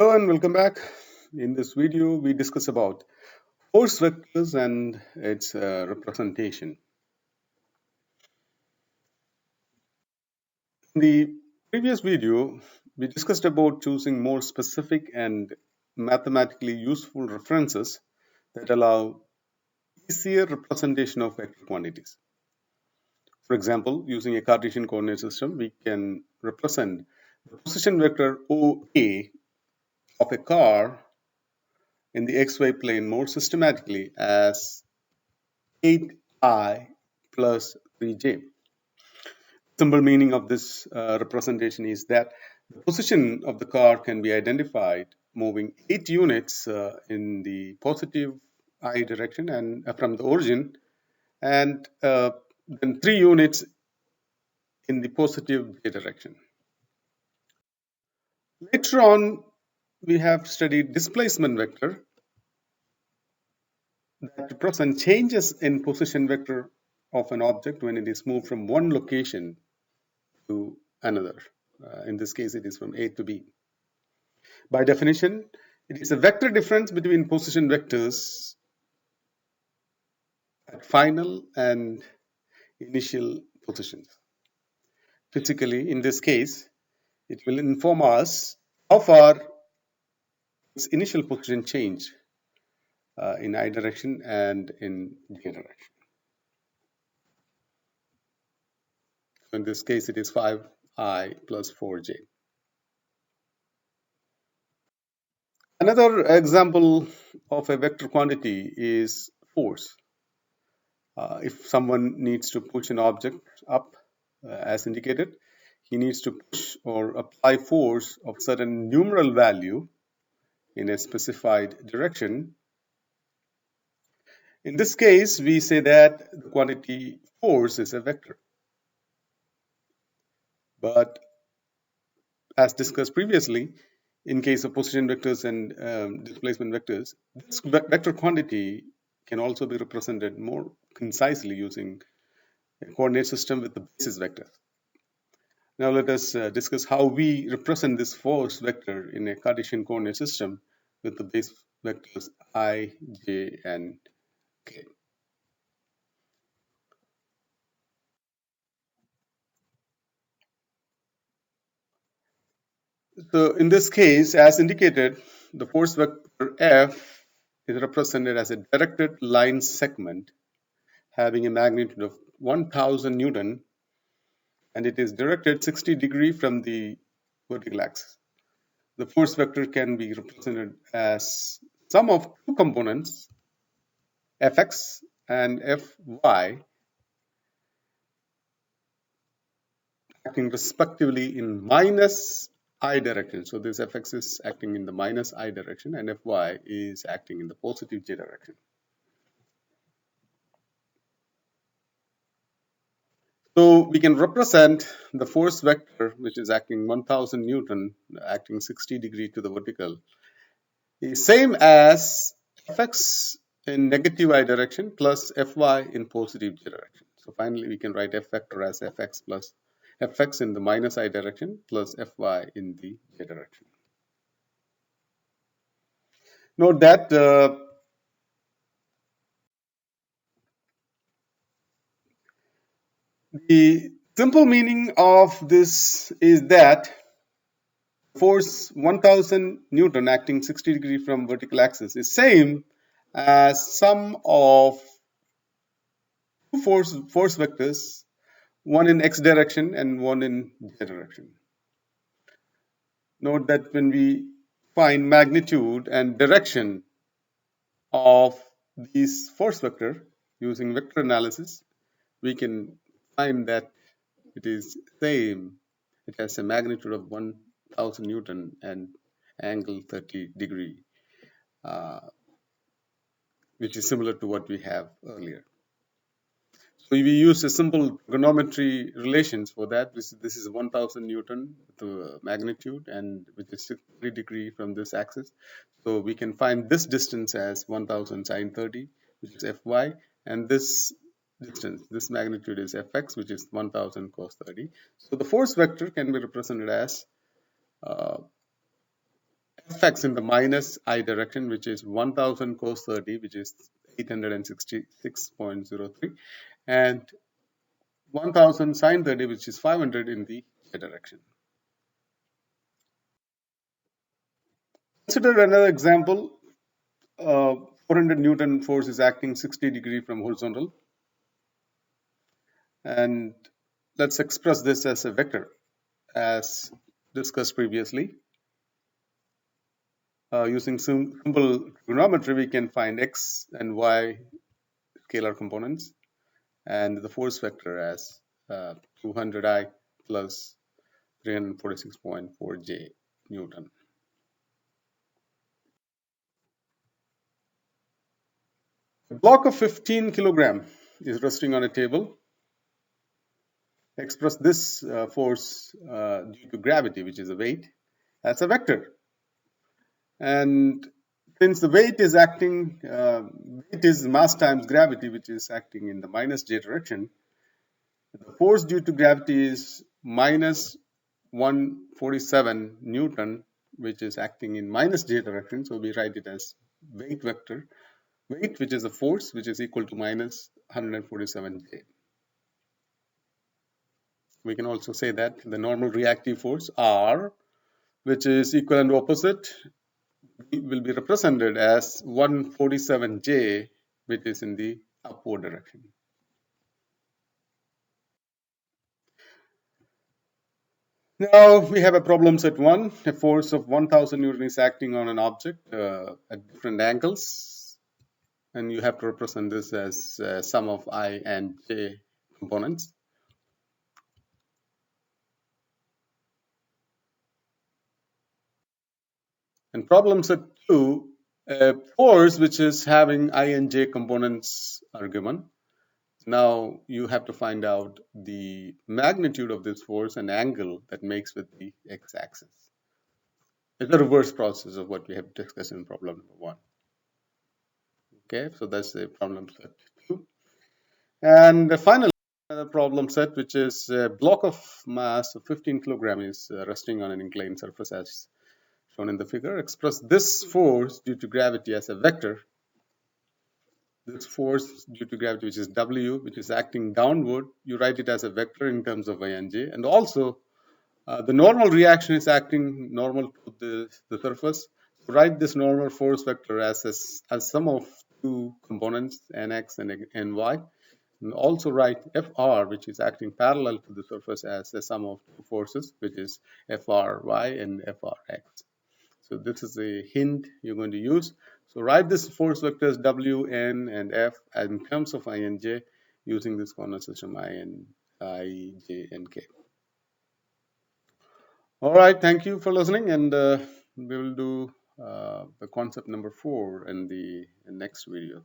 Hello and welcome back. In this video, we discuss about force vectors and its representation. In the previous video, we discussed about choosing more specific and mathematically useful references that allow easier representation of vector quantities. For example, using a Cartesian coordinate system, we can represent the position vector OA of a car in the xy plane more systematically as 8I plus 3j. Simple meaning of this representation is that the position of the car can be identified moving 8 units in the positive I direction and from the origin, and then 3 units in the positive j direction. Later on, we have studied displacement vector that represent changes in position vector of an object when it is moved from one location to another. In this case, it is from A to B. By definition, it is a vector difference between position vectors at final and initial positions. Physically, in this case, it will inform us how far its initial position change in I direction and in J direction. So in this case, it is 5I plus 4J. Another example of a vector quantity is force. If someone needs to push an object up, as indicated, he needs to push or apply force of certain numeral value in a specified direction. In this case, we say that the quantity force is a vector. But as discussed previously, in case of position vectors and displacement vectors, this vector quantity can also be represented more concisely using a coordinate system with the basis vector. Now let us discuss how we represent this force vector in a Cartesian coordinate system with the base vectors I, j, and k. So in this case, as indicated, the force vector F is represented as a directed line segment having a magnitude of 1000 Newton, and it is directed 60 degrees from the vertical axis. The force vector can be represented as sum of two components, Fx and Fy, acting respectively in minus I direction. So this Fx is acting in the minus I direction and Fy is acting in the positive j direction. So we can represent the force vector, which is acting 1000 Newton, acting 60 degree to the vertical, is same as Fx in negative I direction plus Fy in positive j direction. So finally we can write F vector as Fx plus Fx in the minus I direction plus Fy in the j direction. Note that the simple meaning of this is that force 1000 Newton acting 60 degree from vertical axis is same as sum of two force vectors, one in x direction and one in j direction. Note that when we find magnitude and direction of these force vector using vector analysis, we can find that it is same. It has a magnitude of 1000 Newton and angle 30 degree, which is similar to what we have earlier. So we use a simple trigonometry relations for that. This is 1000 Newton to magnitude and which is 60 degree from this axis. So we can find this distance as 1000 sine 30, which is Fy, and this distance, this magnitude is Fx, which is 1000 cos 30. So the force vector can be represented as fx in the minus I direction, which is 1000 cos 30, which is 866.03, and 1000 sine 30, which is 500 in the j direction. Consider another example. 400 Newton force is acting 60° from horizontal, and let's express this as a vector as discussed previously. Using simple trigonometry, we can find x and y scalar components and the force vector as 200I plus 346.4 J Newton. A block of 15 kilogram is resting on a table. Express this force due to gravity, which is a weight, as a vector. And since the weight is acting, weight is mass times gravity, which is acting in the minus j direction, the force due to gravity is minus 147 Newton, which is acting in minus j direction. So we write it as weight vector, weight, which is a force, which is equal to minus 147 J. We can also say that the normal reactive force R, which is equal and opposite, will be represented as 147 J, which is in the upward direction. Now we have a problem set 1. A force of 1000 Newton is acting on an object at different angles, and you have to represent this as sum of I and J components. And problem set 2, a force which is having I and J components are given. Now you have to find out the magnitude of this force and angle that makes with the x-axis. It's a reverse process of what we have discussed in problem number 1. Okay, so that's the problem set 2. And the final problem set, which is a block of mass of 15 kilogram is resting on an inclined surface as shown in the figure. Express this force due to gravity as a vector. This force due to gravity, which is W, which is acting downward, you write it as a vector in terms of I and J. And also, the normal reaction is acting normal to the surface. So write this normal force vector as sum of two components, Nx and Ny. And also write Fr, which is acting parallel to the surface, as a sum of two forces, which is Fry and Frx. So this is a hint you're going to use. So write this force vectors W, N, and F in terms of I and J using this coordinate system I, J, and K. All right, thank you for listening, and we will do the concept number 4 in the next video.